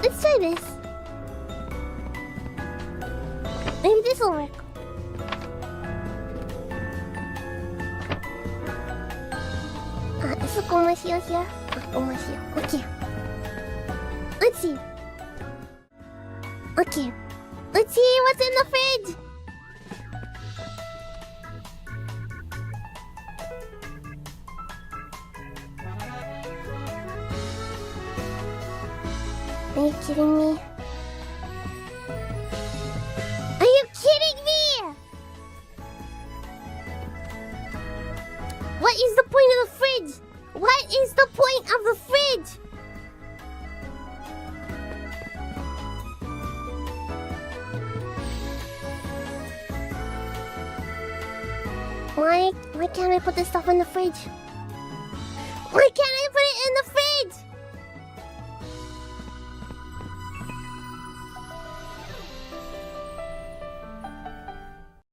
Let's try this. Maybe this will work. It's commercial here. Commercial. Okay. Let's see. Okay. Let's see what's in the fridge. Are you kidding me? Are you kidding me? What is the point of the fridge? What is the point of the fridge? Why can't I put this stuff in the fridge? Why can't I put it in the fridge?